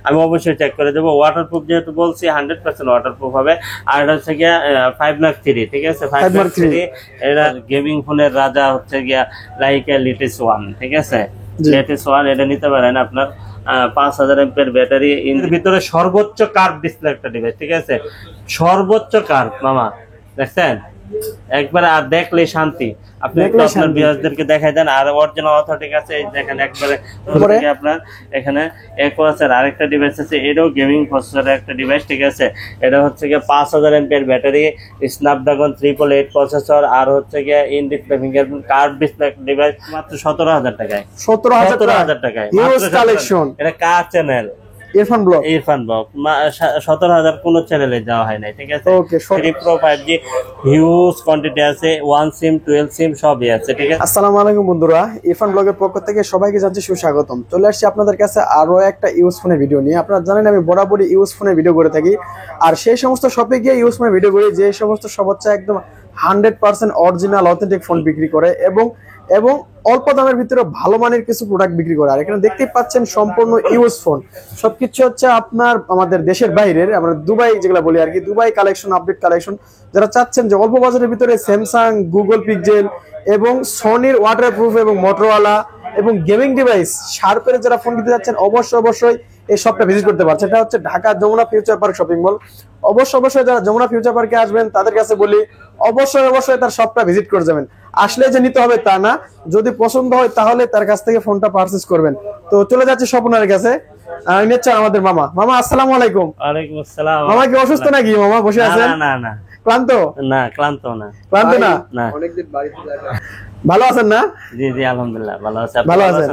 আমি অবশ্যই চেক করে দেবো। ওয়াটারপ্রুফ যেহেতু বলছি 100% ওয়াটারপ্রুফ হবে। আর এটা হচ্ছে গিয়া 5 Mark 3, ঠিক আছে? 5 Mark 3 এটা গেমিং ফোনের রাজা হচ্ছে গিয়া লাইকা লেটেস্ট ওয়ান, ঠিক আছে? লেটেস্ট ওয়ান এটা নিতে পারেন। আপনার 5000 এমপিআর ব্যাটারি, এর ভিতরে সর্বোচ্চ কার্ভ ডিসপ্লে একটা ডিভাইস, ঠিক আছে? সর্বোচ্চ কার্ভ মামা, দেখছেন? একবার আর দেখলে শান্তি। আপনি একটু আপনার ভিউয়ারদেরকে দেখাই দেন। আর অরিজিনাল অথেন্টিক আছে, এই দেখেন একবারে আপনার এখানে একোয়াসের আরেকটা ডিভাইস আছে, এটাও গেমিং প্রসেসরের একটা ডিভাইস, ঠিক আছে? এটা হচ্ছে গিয়ে 5000 এমপিআর ব্যাটারি, স্ন্যাপড্রাগন 888 প্রসেসর, আর হচ্ছে গিয়ে in display fingerprint curve display device, মাত্র 17000 টাকায়। 17000 টাকায় এটা কার চ্যানেল? ইরফান ব্লগ 17000 কোন চ্যানেলে যাওয়া হয় নাই, ঠিক আছে? ওকে, 3 Pro 5G হিউজ কোয়ান্টিটি আছে, 1 সিম 12 সিম সবই আছে, ঠিক আছে? আসসালামু আলাইকুম বন্ধুরা, ইরফান ব্লগের পক্ষ থেকে সবাইকে জানাচ্ছি সুস্বাগতম। চলে আসছি আপনাদের কাছে আরো একটা ইউজ ফোনের ভিডিও নিয়ে। আপনারা জানেন আমি বরাবরই ইউজ ফোনের ভিডিও করে থাকি, আর সেই সমস্ত শপে গিয়ে ইউজ ফোনের ভিডিও করি যে সমস্ত শপ হচ্ছে একদম 100% অরিজিনাল অথেন্টিক ফোন বিক্রি করে এবং অল্প দামের ভিতরে ভালো মানের কিছু প্রোডাক্ট বিক্রি করে। আর এখানে দেখতেই পাচ্ছেন সম্পূর্ণ ইউজ ফোন, সবকিছু হচ্ছে আপনার আমাদের দেশের বাইরের, আমরা দুবাই যেগুলো বলি আর কি, দুবাই কালেকশন, আপডেট কালেকশন। যারা চাচ্ছেন যে অল্প বাজারের ভিতরে স্যামসাং, গুগল পিক্সেল এবং সনির ওয়াটারপ্রুফ এবং মোটরোলা এবং গেমিং ডিভাইস শার্পের যারা ফোন কিনতে যাচ্ছেন, অবশ্যই এই শপটা ভিজিট করতে পারছে। এটা হচ্ছে Dhaka Jamuna future park shopping mall. অবশ্যই যারা যমুনা ফিউচার পার্কে আসবেন তাদের কাছে বলি অবশ্যই তার শপটা ভিজিট করে যাবেন। আসলে যে নিতে হবে তা না, যদি পছন্দ হয় তাহলে তার কাছ থেকে ফোনটা পারচেজ করবেন। তো চলে যাচ্ছে স্বপনের কাছে, নিচ্ছেন আমাদের মামা। আসসালামু আলাইকুম। ওয়ালাইকুম আসসালাম। মামা কি অসুস্থ নাকি? মামা বসে আছেন? না ক্লান্ত না অনেকদিন বাড়িতে ভালো আছেন না? জি আলহামদুলিল্লাহ ভালো আছি। ভালো আছেন?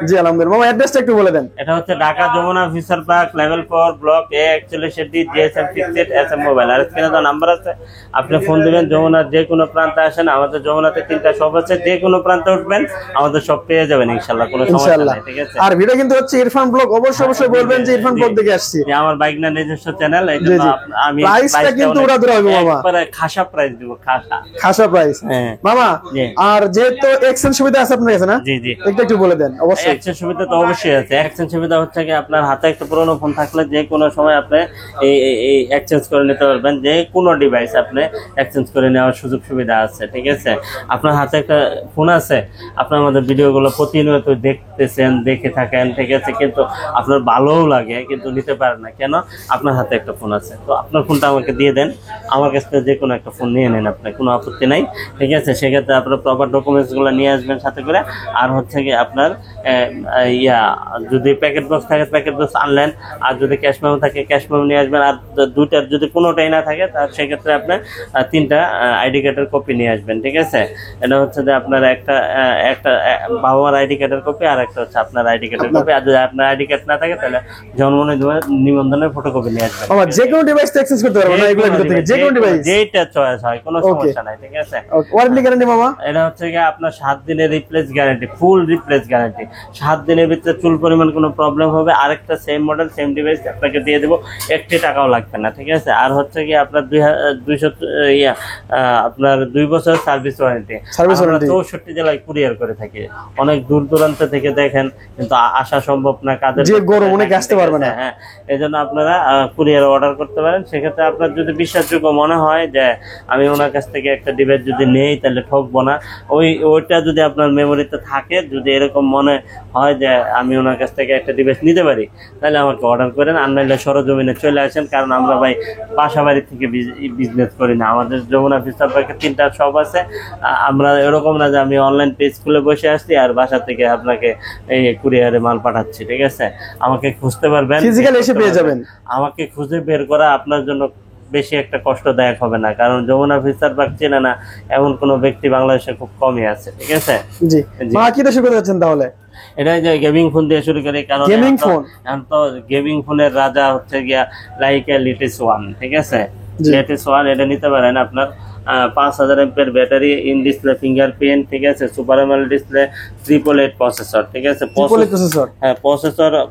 জি আলহামদুলিল্লাহ। মামা অ্যাড্রেসটা একটু বলে দেন। এটা হচ্ছে Dhaka Jamuna future park, level 4, block A 41D, GSM 68 SM mobile. আর স্ক্রিনে তো নাম্বার আছে, আপনি ফোন দিবেন। যমুনার যে কোনো প্রান্তে আসেন, আমাদের যমুনাতে 3টা শপ আছে, যে কোনো প্রান্তে উঠবেন আমাদের সব পেয়ে যাবেন ইনশাআল্লাহ, কোনো সমস্যা নাই, ঠিক আছে? আর ভিডিও কিন্তু হচ্ছে ইরফান ব্লগ, অবশ্যই বলবেন যে ইরফান ব্লগ দেখে আসছি। আমার বাইক না নিজস্ব চ্যানেল, এইজন্য আমি প্রাইসটা কিন্তু ওরা ধরে হবে মামা, একবারে খাসা প্রাইস দিব, খাসা প্রাইস। মামা আর যেহেতু এক্সচেঞ্জ সুবিধা আছে আপনার কাছে না? জি একটু বলে দেন। অবশ্যই এক্সচেঞ্জ সুবিধা তো অবশ্যই আছে। এক্সচেঞ্জ সুবিধা হচ্ছে কি, আপনার হাতে একটা পুরনো ফোন থাকলে যে কোনো সময় আপনি এই এক্সচেঞ্জ করে নিতে পারবেন। যে কোনো ডিভাইস আপনি এক্সচেঞ্জ করে নেওয়ার সুযোগ সুবিধা আছে, ঠিক আছে? আপনার হাতে একটা ফোন আছে, আপনার আমাদের ভিডিওগুলো প্রতিনিয়ত দেখতেছেন, দেখে থাকেন, ঠিক আছে? কিন্তু আপনার ভালোও লাগে কিন্তু নিতে পারেন না কেন? আপনার হাতে একটা ফোন আছে, তো আপনার ফোনটা আমাকে দিয়ে দেন, আমার কাছ থেকে যে কোনো একটা ফোন নিয়ে নেন, আপনার কোনো আপত্তি নাই, ঠিক আছে? সেক্ষেত্রে আপনার প্রপার ডকুমেন্টসগুলো নিয়ে আসবেন সাথে করে। আর হচ্ছে কি আপনার যদি প্যাকেট বক্স থাকে প্যাকেট বক্স আনলেন, আর যদি ক্যাশ মেমো থাকে ক্যাশ মেমো নিয়ে আসবেন। আর দুইটার যদি কোনোটাই না থাকে তার সেক্ষেত্রে আপনার 3টা আইডি কার্ডের কপি নিয়ে আসবেন, ঠিক আছে? এটা হচ্ছে যে আপনার একটা বাবা মার আইডি কার্ডের কপি, আর একটা হচ্ছে আপনার আইডি কার্ডের কপি। আর যদি আপনার আইডি কার্ড না থাকে তাহলে জন্ম নিবন্ধনের ফটোকপি নিয়ে আসবেন। যে কোনো ডিভাইস এক্সচেঞ্জ করতে পারবেন না, এগুলোর ভিতর থেকে যে কোনো ডিভাইস যেটা চয়েস হয়, কোনো সমস্যা নাই, ঠিক আছে? ওয়ারেন্টি গ্যারান্টি মামা এটা হচ্ছে কি আপনার 7 দিনের রিপ্লেস গ্যারান্টি, ফুল রিপ্লেস গ্যারান্টি। 7 দিনের ভিতরে চুল পরিমাণ কোনো প্রবলেম হবে, আরেকটা সেম মডেল সেম ডিভাইস আপনাকে দিয়ে দেবো, 1 টাকাও লাগবে না, ঠিক আছে? আর হচ্ছে কি আপনার 2 বছর সার্ভিস ওয়ারেন্টি। 64 জেলায় কুরিয়ার করে থাকি। অনেক দূর দূরান্ত থেকে দেখেন, কিন্তু আসা সম্ভব না, কাদের গরম অনেক আসতে পারবে না। হ্যাঁ, এই জন্য আপনারা কুরিয়ার অর্ডার করতে পারেন। সেক্ষেত্রে আপনার যদি বিশ্বাসযোগ্য মনে হয় যে আমি ওনার কাছ থেকে একটা ডিভাইস যদি নেই তাহলে ঠকবো না, ওইটা যদি আপনার মেমোরিতে থাকে, যদি এরকম মনে হয় যে আমি ওনার কাছ থেকে একটা ডিভাইস নিতে পারি, তাহলে আমাকে অর্ডার করেন। আর নাহলে সরজমিনে চলে আসেন, কারণ আমরা ভাই বাসা বাড়ি থেকে বিজনেস করি না। আমাদের যমুনা ফিউচার পার্কে 3টা শপ আছে। আমরা এরকম না যে আমি অনলাইন পেজ খুলে বসে আসছি আর বাসা থেকে আপনাকে এই কুরিয়ারে মাল পাঠাচ্ছি, ঠিক আছে? আমাকে খুঁজতে পারবেন, ফিজিক্যালি এসে পেয়ে যাবেন। আমাকে খুঁজে বের করা আপনার জন্য বেশি একটা কষ্টদায়ক হবে না, কারণ যমুনা ফিউচার পার্ক চেনে না এমন কোন ব্যক্তি বাংলাদেশে খুব কমই আছে, ঠিক আছে? জি মা কি শুরু করতে যাচ্ছেন তাহলে? এটা যে গেমিং ফোন দিয়ে শুরু করি, কারণ এখন তো গেমিং ফোনের রাজা হচ্ছে গিয়া লাইকা লেটেস্ট ওয়ান, ঠিক আছে? লেটেস্ট ওয়ান এটা নিতে পারেন। আপনার 5000 এমপিআর ব্যাটারি, ইন ডিসপ্লে ফিঙ্গারপ্রিন্ট, ঠিক আছে? সুপার অ্যামোলেড ডিসপ্লে, 888 প্রসেসর, ঠিক আছে?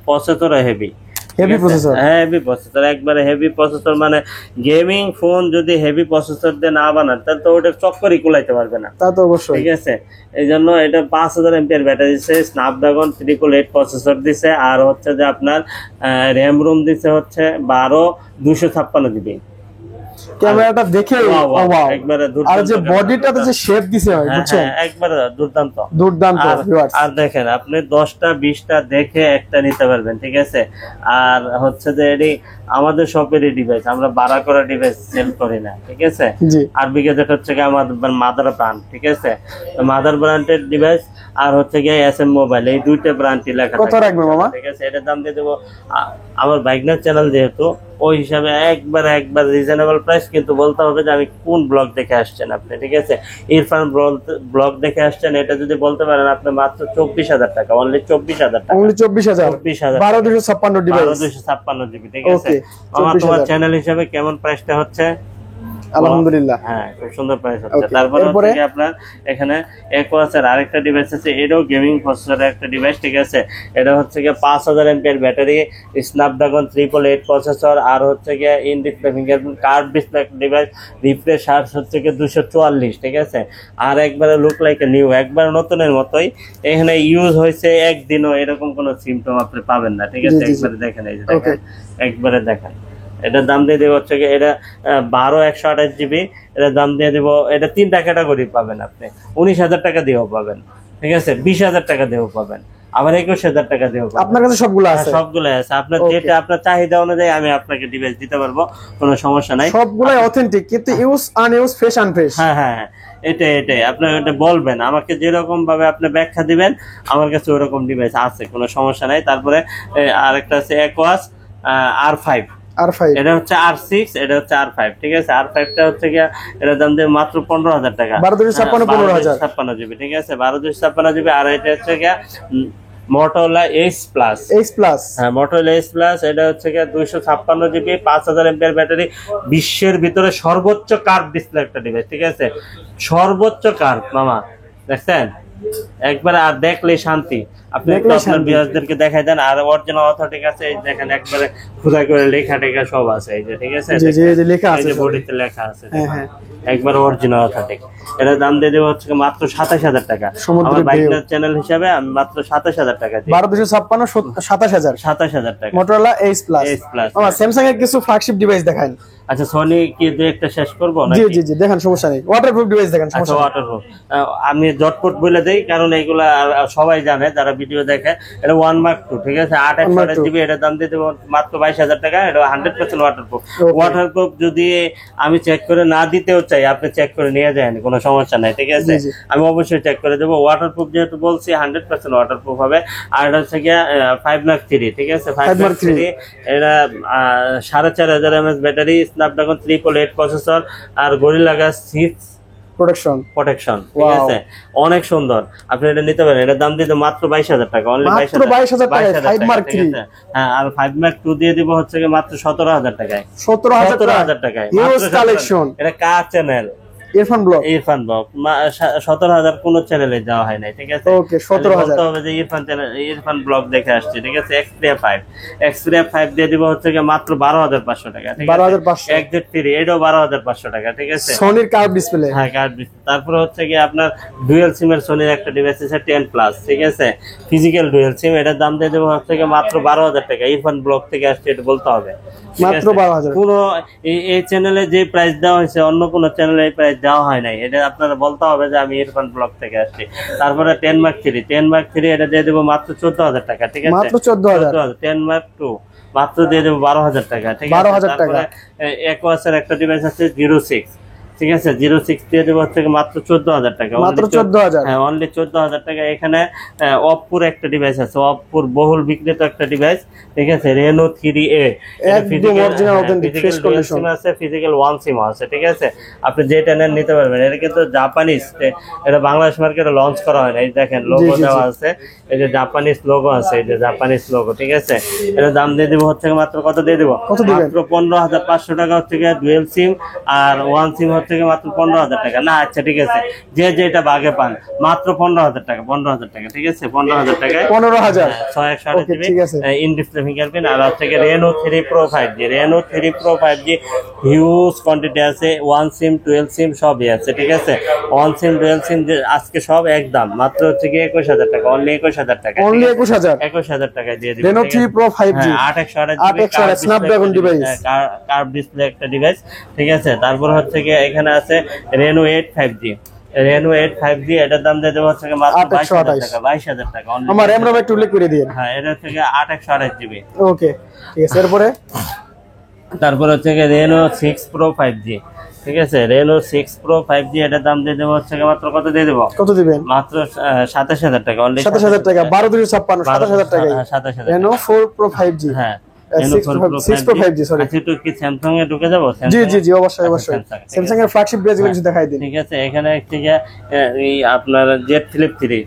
Processor heavy, heavy processor. হ্যাঁ হেভি প্রসেসর, একবারে হেভি প্রসেসর, মানে গেমিং ফোন যদি হেভি প্রসেসর দিয়ে না বানান তাহলে তো ওটা চক্করই কুলাইতে পারবে না। তা তো অবশ্যই। ঠিক আছে, এই জন্য এটা 5000 এমপিআর ব্যাটারি দিচ্ছে, স্ন্যাপড্রাগন 888 প্রসেসর দিছে, আর হচ্ছে যে আপনার র্যাম রুম দিছে হচ্ছে 12 256 জিবি। ক্যামেরাটা দেখে একবারে আর যে বডিটাতে যে শেপ দিছে হয় বুঝছেন, একবারে দুর্দান্ত দুর্দান্ত। আর দেখেন আপনি 10টা 20টা দেখে একটা নিতে পারবেন। ঠিক আছে, আর হচ্ছে যে এটি আমাদের শপেরই ডিভাইস, আমরা ভাড়া করা ডিভাইস সেল করি না। ঠিক আছে, আর বিগেজেট হচ্ছে কি আমাদের মাদার ব্র্যান্ড। ঠিক আছে, মাদার ব্র্যান্ডের ডিভাইস আর হচ্ছে গিয়ে SM মোবাইল, এই দুইটা ব্র্যান্ডই লেখা কত রাখবে মামা? ঠিক আছে, এটার দাম দিয়ে দেবো আমার বাইকনার চ্যানেল যেহেতু, ওই হিসাবে একবার রিজনেবল প্রাইস, কিন্তু বলতে হবে যে আমি কোন ব্লগ দেখে আসছেন আপনি। ঠিক আছে, ইরফান ব্লগ দেখে আসছেন, এটা যদি বলতে পারেন আপনি মাত্র 24000 টাকা, অনলি 24000 টাকা, অনলি 24000, 12256 ডিভাইস, 12256 জিবি। ঠিক আছে, আমার তোমার চ্যানেল হিসাবে কেমন প্রাইসটা হচ্ছে? আলহামদুলিল্লাহ, হ্যাঁ খুব সুন্দর প্রাইস হচ্ছে। তারপরে হচ্ছে কি আপনার এখানে একোয়াসের আরেকটা ডিভাইস আছে, এটাও গেমিং প্রসেসরের একটা ডিভাইস। ঠিক আছে, এটা হচ্ছে কি 5000 এমপিআর ব্যাটারি, স্ন্যাপড্রাগন 888 প্রসেসর, আর হচ্ছে কি in display fingerprint curve display device, refresh hertz হচ্ছে কি 244। ঠিক আছে, আর একবারে লুক লাইক এ নিউ, একবার নতুনের মতোই। এখানে ইউজ হয়েছে একদিনও, এরকম কোনো সিমটম আপনি পাবেন না। ঠিক আছে, একবারে দেখেন, এই যে দেখেন, একবারে দেখেন। এটার দাম দিয়ে দেবো হচ্ছে কি, এটা 12 128 জিবি, এটার দাম দিয়ে দেবো, এটা 3টা ক্যাটাগরি পাবেন আপনি, 19000 টাকা দিয়েও পাবেন। ঠিক আছে, 20000 টাকা দিয়েও পাবেন, আবার 21000 টাকা দিয়েও পাবেন। আপনার কাছে সবগুলো আছে? সবগুলো আছে, আপনার যেটা আপনার চাহিদা অনুযায়ী আমি আপনাকে ডিভাইস দিতে পারবো, কোনো সমস্যা নাই। সবগুলাই অথেন্টিক, কিন্তু ইউজ আনইউজ, ফ্রেশ আনফ্রেশ। হ্যাঁ এটাই আপনি এটা বলবেন আমাকে, যেরকম ভাবে আপনি ব্যাখ্যা দিবেন আমার কাছে ওরকম ডিভাইস আছে, কোনো সমস্যা নাই। তারপরে আরেকটা আছে একোয়াস R5, এটা হচ্ছে R6, এটা হচ্ছে R5। ঠিক আছে, R5টা হচ্ছে গিয়া এটার দাম দিয়ে মাত্র 15000 টাকা, 1256 জিবি। ঠিক আছে, 1256 জিবি। আর এটা হচ্ছে গিয়া Motorola Ace Plus, হ্যাঁ Motorola Ace Plus, এটা হচ্ছে গিয়া 256 জিবি, 5000 এমপিআর ব্যাটারি, বিশ্বের ভিতরে সর্বোচ্চ কার্ভ ডিসপ্লে একটা ডিভাইস। ঠিক আছে, সর্বোচ্চ কার্ভ মামা, দেখছেন একবার, আর দেখলেই শান্তি। আপনি আপনার ভিউয়ারদেরকে দেখাই দেন, আর অরিজিনাল অথেন্টিক আছে, এই দেখেন একবারে খোদাই করে লেখা টেখা সব আছে, এই যে। ঠিক আছে, লেখা আছে, বডিতে লেখা আছে, একবার অরিজিনাল অথেন্টিক। এটার দাম দিয়ে দেবো হচ্ছে মাত্র 27000 টাকা। আমার বাইকনার চ্যানেল হিসাবে আমি মাত্র 27000 টাকা দিই। 12256 27000 টাকা। Motorola Ace Plus। আমার স্যামসাং এর কিছু ফ্ল্যাগশিপ ডিভাইস দেখান। আচ্ছা, সোনি কি দুই একটা শেষ করব নাকি? জি দেখেন, সমস্যা নেই। ওয়াটারপ্রুফ ডিভাইস দেখেন, সমস্যা নেই। ওয়াটারপ্রুফ আমি জটপট বলে দেই, কারণ এইগুলা সবাই জানে যারা ভিডিও দেখে। এটা 1 Mark 2। ঠিক আছে, 8 জিবি, এটার দাম দিয়ে দেবো মাত্র 22000 টাকা। এটা 100% ওয়াটারপ্রুফ। ওয়াটারপ্রুফ যদি আমি চেক করে না দিতেও চাই, আপনি চেক করে নিয়ে যান, কোনো সমস্যা নাই। ঠিক আছে, আমি অবশ্যই চেক করে দেবো। ওয়াটারপ্রুফ যেহেতু বলছি, 100% ওয়াটারপ্রুফ হবে। আর এটা হচ্ছে গিয়া 5 Mark 3। ঠিক আছে, 5 Mark 3, এটা 4500 mAh ব্যাটারি, স্ন্যাপড্রাগন 888 প্রসেসর, আর গরিলা গ্লাস 6 প্রোটেকশন। ঠিক আছে, অনেক সুন্দর, আপনি এটা নিতে পারেন। এটার দাম দিয়ে মাত্র 22000 টাকা, অনলি 22000 টাকা। 5 Mark 3, হ্যাঁ, আর 5 Mark 2 দিয়ে দিব হচ্ছে কি মাত্র 17000 টাকায়। 17000 টাকায় ইউজ কালেকশন। এটা কার চ্যানেল? ইরফান ব্লগ 17000 কোন চ্যানেলে যাওয়া হয় নাই। ঠিক আছে, ওকে, 17000 হবে যে ইরফান ব্লগ দেখে আসছে। ঠিক আছে, Xperia 5 দিয়ে দিব হচ্ছে কি মাত্র 12500 টাকা। ঠিক আছে, 12500। XZ3 এটাও 12500 টাকা। ঠিক আছে, সনির কার্ভ ডিসপ্লে, হ্যাঁ কার্ভ ডিসপ্লে। তারপরে হচ্ছে কি আপনার ডুয়াল সিমের সনির একটা ডিভাইস আছে 10 প্লাস। ঠিক আছে, ফিজিক্যাল ডুয়াল সিম, এটার দাম দিয়ে দেবো হচ্ছে কি মাত্র 12000 টাকা। ইরফান ব্লগ থেকে আসছে, এটা বলতে হবে মাত্র 12000। পুরো এই চ্যানেলে যে প্রাইস দেওয়া হয়েছে অন্য কোন চ্যানেলে এই প্রাইস দেওয়া হয় নাই, এটা আপনারা বলতে হবে যে আমি ইরফান ব্লগ থেকে আসছি। তারপরে 10 Mark 3, এটা দিয়ে দেবো মাত্র 14000 টাকা। ঠিক আছে, মাত্র 14000। 10 Mark 2 মাত্র দিয়ে দেবো 12000 টাকা। ঠিক আছে, 12000 টাকা। একোয়াসের একটা ডিভাইস আছে 06। ঠিক আছে, 06 দিয়ে দেবো হচ্ছে মাত্র 14000 টাকা, মাত্র 14000। হ্যাঁ, অনলি 14000 টাকা। এখানে অপপুর একটা ডিভাইস আছে, অপপুর বহুল বিক্রিত একটা ডিভাইস। ঠিক আছে, Reno 3A, একদম অরিজিনাল অথেন্টিক ফ্রেশ কন্ডিশন আছে, ফিজিক্যাল 1 সিম আছে। ঠিক আছে, আপনি যেটা নেন নিতে পারবেন। এটা কিন্তু জাপানিজ, এটা বাংলাদেশ মার্কেটে লঞ্চ করা হয় না। এই দেখেন লোগো দেওয়া আছে, এই যে জাপানিজ লোগো আছে, এই যে জাপানিজ লোগো। ঠিক আছে, এর দাম দিয়ে দেব হচ্ছে মাত্র কত দিয়ে দেব? মাত্র 15500 টাকা হচ্ছে ডুয়াল সিম, আর 1 সিম হচ্ছে কি মাত্র 15,000 টাকা। না আচ্ছা ঠিক আছে, যে যেটা বাগে পান মাত্র 15,000 টাকা, 15,000 টাকা, ঠিক আছে 15,000 টাকায় 15,000 628 ওকে জিবি ঠিক আছে। In display fingerprint. আর হচ্ছে কি Reno 3 Pro 5G, Reno 3 Pro 5G huge quantity আছে, 1 সিম 12 সিম সবই আছে, ঠিক আছে 1 সিম 12 সিম আজকে সব একদম মাত্র হচ্ছে কি 21,000 টাকা, অনলি 21,000 টাকা, অনলি 21,000 21,000 টাকায় দিয়ে দিবেন। Reno 3 Pro 5G 828 Snapdragon device, curve display একটা ডিভাইস, ঠিক আছে। তারপর হচ্ছে কি এখানে আছে Reno 8 5G, Reno 8 5G এটার দাম দিয়ে দেবো হচ্ছে মাত্র 22,000 টাকা, 22,000 টাকা অনলি। আমার RAM ROM একটু উল্লেখ করে দিন। হ্যাঁ এটা হচ্ছে 828 জিবি। ওকে ঠিক আছে। এরপরে তারপর হচ্ছে Reno 6 Pro 5G, ঠিক আছে Reno 6 Pro 5G এটার দাম দিয়ে দেবো হচ্ছে মাত্র কত দিয়ে দেবো, কত দিবেন? মাত্র 27,000 টাকা অনলি। 27,000 টাকা, 12,256 27,000 টাকা। 27,000 Reno 4 Pro 5G, হ্যাঁ 6 Pro 5G সরি। আচ্ছা একটু কি স্যামসাং এ ঢুকে যাবো? জি জি জি অবশ্যই অবশ্যই। স্যামসাং এর ফ্ল্যাগশিপ ব্র্যান্ডগুলো কিছু দেখাই দিন। ঠিক আছে এখানে থেকে এই আপনার জেড ফ্লিপ 3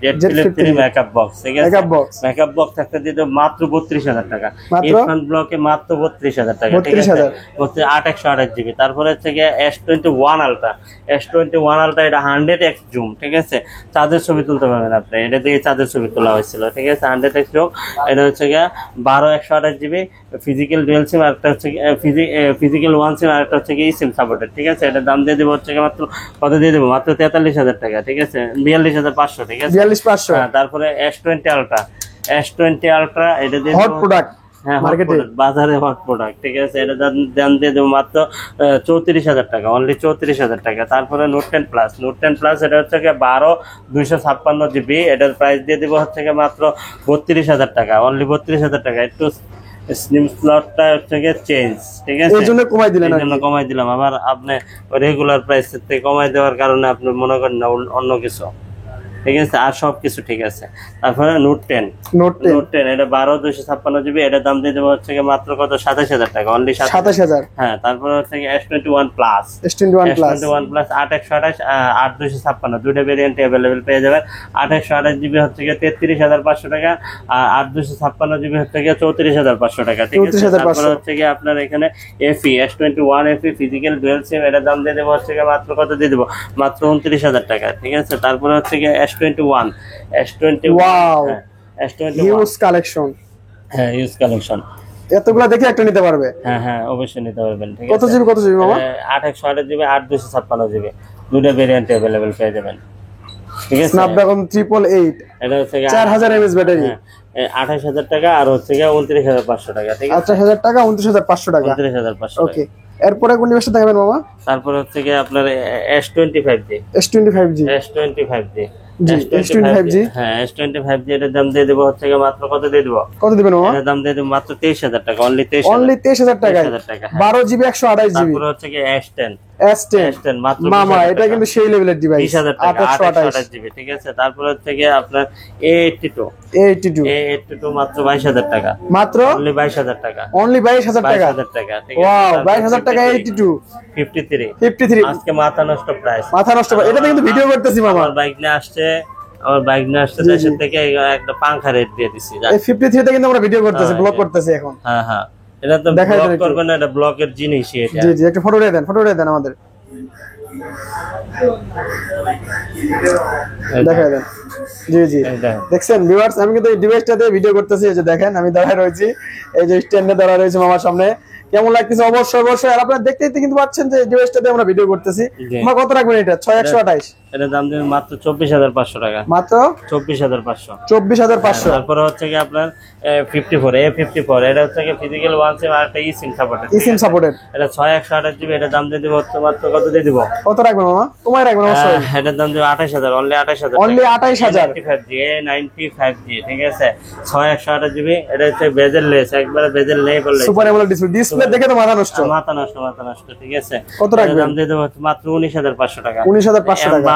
মেকআপ বক্স, ঠিক আছে মেকআপ বক্স একটা দিয়ে দেবো মাত্র 32,000 টাকা, ইরফান ব্লকে মাত্র 32,000 টাকা, ঠিক আছে 828 জিবি। তারপরে হচ্ছে S21 Ultra, S21 Ultra এটা 100x জুম, ঠিক আছে চাঁদের ছবি তুলতে পারবেন আপনি, এটা দিয়ে চাঁদের ছবি তোলা হয়েছিল, ঠিক আছে 100x জুম। এটা হচ্ছে 12 জিবি ফিজিক্যাল ডুয়াল সিম, আর একটা হচ্ছে ফিজিক্যাল 1 সিম, আর একটা হচ্ছে সিম সাপোর্টেড, ঠিক আছে এটার দাম দিয়ে দেবো হচ্ছে মাত্র কত দিয়ে দেবো, মাত্র 43,000 টাকা, ঠিক আছে 42,500, ঠিক আছে 42,500। তারপরে S20 Ultra, S20 Ultra এটা দিয়ে হট প্রোডাক্ট, হ্যাঁ বাজারে হট প্রোডাক্ট, ঠিক আছে এটা দাম দিয়ে দেবো মাত্র 34,000 টাকা, অনলি 34,000 টাকা। তারপরে নোট 10 প্লাস এটা হচ্ছে 12/256 জিবি, এটার প্রাইস দিয়ে দেবো হচ্ছে মাত্র 32,000 টাকা, অনলি 32,000 টাকা। একটু স্লিম স্লটটা হচ্ছে চেঞ্জ, ঠিক আছে এর জন্য কমাই দিলেন, এর জন্য কমাই দিলাম। আবার আপনি রেগুলার প্রাইস থেকে কমাই দেওয়ার কারণে আপনি মনে করেন না অন্য কিছু, ঠিক আছে আর সব কিছু ঠিক আছে। তারপরে নোট 10 এটা 12/256 জিবি, এটার দাম দিয়ে দেবো হচ্ছে মাত্র কত 27,000 টাকা, অনলি 27,000। হ্যাঁ তারপরে হচ্ছে S21 প্লাস 8/128 8/256 দুইটা ভেরিয়েন্ট অ্যাভেলেবেল পেয়ে যাবেন। 8/128 জিবি হচ্ছে 33,500 টাকা, আর 8/256 জিবি হচ্ছে 34,500 টাকা, ঠিক আছে। তারপরে হচ্ছে আপনার এখানে S21 FE physical dual SIM, এটার দাম দিয়ে দেবো হচ্ছে মাত্র কত দিয়ে দেবো, মাত্র 29,000 টাকা, ঠিক আছে। তারপরে হচ্ছে S21 ওয়াও হিউজ কালেকশন, হ্যাঁ হিউজ কালেকশন, এতগুলা দেখে একটা নিতে পারবে। হ্যাঁ অবশ্যই নিতে পারবেন, ঠিক আছে। কত জিবি মামা? 8/128 জিবি 8/256 জিবি দুটো ভেরিয়েন্ট अवेलेबल পেয়ে যাবেন, ঠিক আছে। স্ন্যাপড্রাগন 888 এটা হচ্ছে 4000 mAh ব্যাটারি, 28,000 টাকা আর হচ্ছে 29,500 টাকা, ঠিক আছে 28,000 টাকা 29,500 টাকা, 29,500। ওকে এরপরে কোন ডিভাইসটা দেখাবেন মামা? তারপর হচ্ছে আপনার S25G, S25G হ্যাঁ S25G এর দাম দিয়ে দেবো হচ্ছে মাত্র কত দিয়ে দেবো, কত দিবেন মামা? এর দাম দিয়ে দেবো মাত্র 23,000 টাকা, অনলি 23,000 টাকা, 12 জিবি 128 জিবি। তারপর হচ্ছে S10 মাত্র মামা এটা কিন্তু সেই লেভেলের ডিভাইস, 20,000 টাকা 828 জিবি, ঠিক আছে। তারপর হচ্ছে আপনার A82 মাত্র 22,000 টাকা, মাত্র অনলি 22,000 টাকা, অনলি 22,000 টাকা, 22,000 টাকা, ঠিক আছে। ওয়াও 22,000 টাকা A82 53 আজকে মাথা নষ্ট প্রাইস, মাথা নষ্ট। এটা কিন্তু ভিডিও করতেছি মামা, আমার বাইক নিয়ে আসছে দেশের থেকে একটা পাংখা রেট দিয়ে দিছি। এই 53 তে কিন্তু আমরা ভিডিও করতেছি, ব্লগ করতেছি এখন। হ্যাঁ এটা তো ব্লগ করবেন না, এটা ব্লগের জিনিস এটা। জি একটা ফটো দিয়ে দেন আমাদের, দেখাই দেন। জি দেখছেন ভিউয়ার্স, আমি কিন্তু এই ডিভাইসটা দিয়ে ভিডিও করতেছি, এই যে দেখেন আমি দাঁড়ায় রয়েছি, এই যে স্ট্যান্ডে দাঁড়ায় রয়েছে মামার সামনে। কেমন লাগতেছে অবশ্যই আর আপনারা দেখতেই কিন্তু পাচ্ছেন যে ডিভাইসটা দিয়ে আমরা ভিডিও করতেছি। আমরা কত রাখবেন এটা? 6128 এটা দাম দিন মাত্র 24,500 টাকা, মাত্র 24,500। তারপর হচ্ছে আপনার 54 A54 এটা হচ্ছে ফিজিক্যাল 1 সিম আর একটা সিম সাপোর্টেড, এটা 6128 জিবি, এটা দাম দিয়ে দিব মাত্র কত দিয়ে দিব, কত রাখবেন মামা? তোমায় রাখবেন অবশ্যই, এটার দাম দিব 28,000, অনলি 28,000 95G, ঠিক আছে 6128 জিবি। এটা হচ্ছে বেজেল লেস, একবারে বেজেল নেই বললে সুপার অ্যামোলেড ডিসপ্লে দেখে তো মাথা নষ্ট, ঠিক আছে। কত রাখবেন? দাম দিয়ে দেব মাত্র 19,500 টাকা, 19,500 টাকা।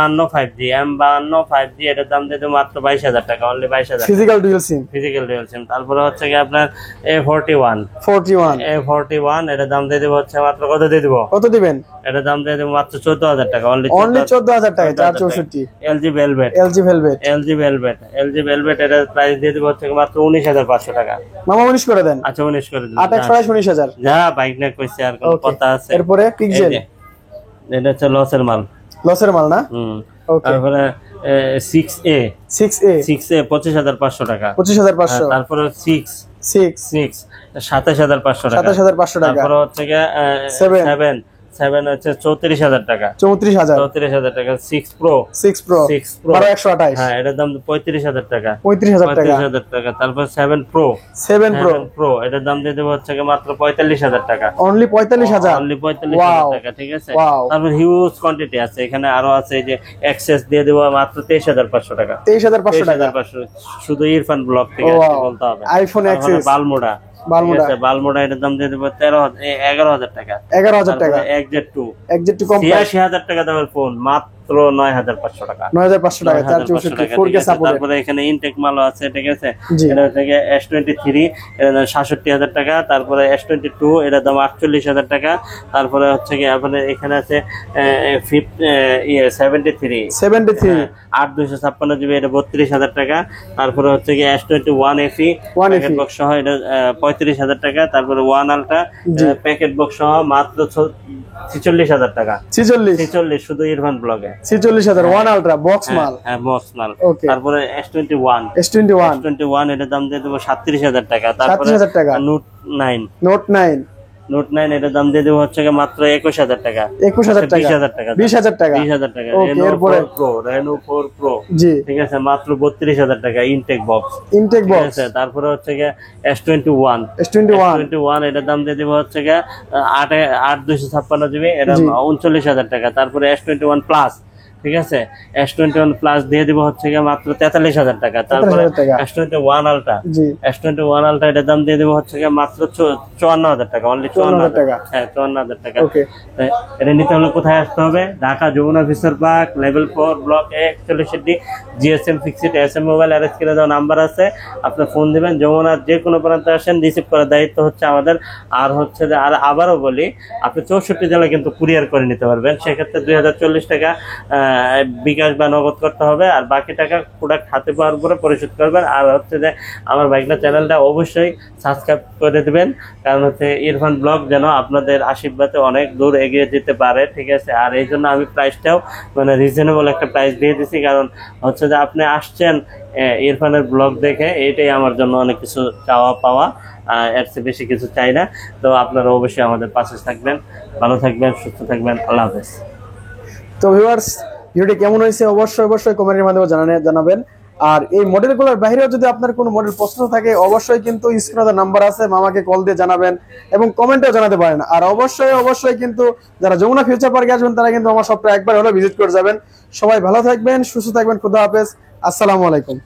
M52 এটার দাম দিয়ে দেব মাত্র 22,000 টাকা, অনলি 22,000, ফিজিক্যাল ডুয়াল সিম। তারপরে হচ্ছে আপনার A41 এটার দাম দিয়ে দেব হচ্ছে মাত্র কত দিয়ে দেব, কত দিবেন? এটার দাম দিয়ে দেব মাত্র 14,000 টাকা, অনলি 14,000 টাকা, 464। LG Velvet এটার প্রাইস দিয়ে দেব হচ্ছে মাত্র 19,500 টাকা। মামা 19 করে দেন। আচ্ছা 19 করে দিন, 28 19,000 যা বাইক না কইছে আর কোন কথা আছে। এরপরে পিক্সেল এটা হচ্ছে লসের মাল। লসের মাল না? ওকে। তারপরে 6A 6A 25,500 টাকা। 25,500। তারপরে 6 6 27,500 টাকা। 27,500 টাকা। তারপরে হচ্ছে গিয়ে 7 হচ্ছে 34,000 টাকা। 34,000 টাকা। 6 Pro 6 Pro 12828। হ্যাঁ, এটার দাম 35,000 টাকা। 35,000 টাকা। 35,000 টাকা। তারপর 7 Pro 7 Pro এটার দাম দিয়ে দেবো হচ্ছে গিয়ে মাত্র 45,000 টাকা। অনলি 45,000। অনলি 45,000 টাকা, ঠিক আছে। তারপর হিউজ কোয়ান্টিটি আছে এখানে, আরো আছে এই যে এক্সেস দিয়ে দেবো মাত্র 23,500 টাকা। 23,500 টাকা। 23,500 শুধু ইরফান ব্লক থেকে বলতে হবে। আইফোন এক্সেস বালমোডা এটার দাম দিয়ে দেবো 11,000 টাকা। 11,000 টাকা। XZ2 কম 86,000 টাকা দামের ফোন, মাত্র 9,500 টাকা। 9,500 টাকা 464 4K সাপোর্ট। তারপরে এখানে ইনটেক মালও আছে, ঠিক আছে। এটা থেকে S23 এর দাম 67,000 টাকা। তারপরে S22 এর দাম 48,000 টাকা। তারপরে হচ্ছে কি আপনার এখানে আছে 73 8 GB, এটা 32,000 টাকা। তারপরে হচ্ছে কি S21 FE প্যাকেট বক্স সহ, এটা 35,000 টাকা। তারপরে 1 আলট্রা প্যাকেট বক্স সহ মাত্র 46,000 টাকা। 46 শুধু ইরফান ব্লগে 46,000 1 আলট্রা বক্স মাল। হ্যাঁ, বক্স মাল। তারপরে S21 এটার দাম দিয়ে দেবো 37,000 টাকা। তারপরে নোট 9 এটার দাম দিয়ে দেবো হচ্ছে মাত্র 21,000 টাকা। 21,000 টাকা 20,000 টাকা। 20,000 টাকা। Reno 4 Pro জি, ঠিক আছে, মাত্র 32,000 টাকা। ইনটেক বক্স তারপরে হচ্ছে S21 এটার দাম দিয়ে দেবো হচ্ছে 8 GB, এটা 39,000 টাকা। তারপরে S21 প্লাস, ঠিক আছে, S21 প্লাস দিয়ে দিব হচ্ছে মাত্র 43,000 টাকা। তারপরে S21 আলট্রা এটার দাম দিয়ে দেবো হচ্ছে মাত্র 54,000 টাকা। অনলি 54,000 টাকা। হ্যাঁ, 54,000 টাকা। এটা নিতে হলে কোথায় আসতে হবে? Dhaka Jamuna future park, level 4, block A 41D, GSM fixed SM mobile. আর স্ক্রিনে দেওয়া নাম্বার আছে, আপনি ফোন দিবেন। যমুনার যে কোনো প্রান্তে আসেন, রিসিভ করার দায়িত্ব হচ্ছে আমাদের। আর হচ্ছে যে আবারও বলি, আপনি 64 জেলায় কিন্তু কুরিয়ার করে নিতে পারবেন। সেক্ষেত্রে 2,040 টাকা বিকাশ বা নগদ করতে হবে, আর বাকি টাকা প্রোডাক্ট হাতে পাওয়ার পরে পরিশোধ করবেন। আর হচ্ছে যে আমার বাইকটা চ্যানেলটা অবশ্যই সাবস্ক্রাইব করে দেবেন, কারণ হচ্ছে ইরফান ব্লগ যেন আপনাদের আশীর্বাদে অনেক দূর এগিয়ে যেতে পারে, ঠিক আছে। আর এই জন্য আমি প্রাইসটাও মানে রিজনেবল একটা প্রাইস দিয়ে দিচ্ছি, কারণ হচ্ছে যে আপনি আসছেন ইরফানের ব্লগ দেখে, এটাই আমার জন্য অনেক কিছু চাওয়া পাওয়া। এর চেয়ে বেশি কিছু চাই না। তো আপনারা অবশ্যই আমাদের পাশে থাকবেন, ভালো থাকবেন, সুস্থ থাকবেন। আল্লাহ হাফেজ। তো ভিউয়ার্স, ভিডিওটি কেমন হয়েছে অবশ্যই কমেন্টের মাধ্যমে জানাবেন। আর এই মডেলগুলোর বাইরেও যদি আপনার কোনো মডেল পছন্দ থাকে, অবশ্যই কিন্তু স্ক্রিনে নাম্বার আছে, মামাকে কল দিয়ে জানাবেন এবং কমেন্টেও জানাতে পারেন। আর অবশ্যই কিন্তু যারা যমুনা ফিউচার পার্কে আসবেন, তারা কিন্তু আমার শপটা একবার হলো ভিজিট করে যাবেন। সবাই ভালো থাকবেন, সুস্থ থাকবেন। খুদা হাফেজ, আসসালামু আলাইকুম।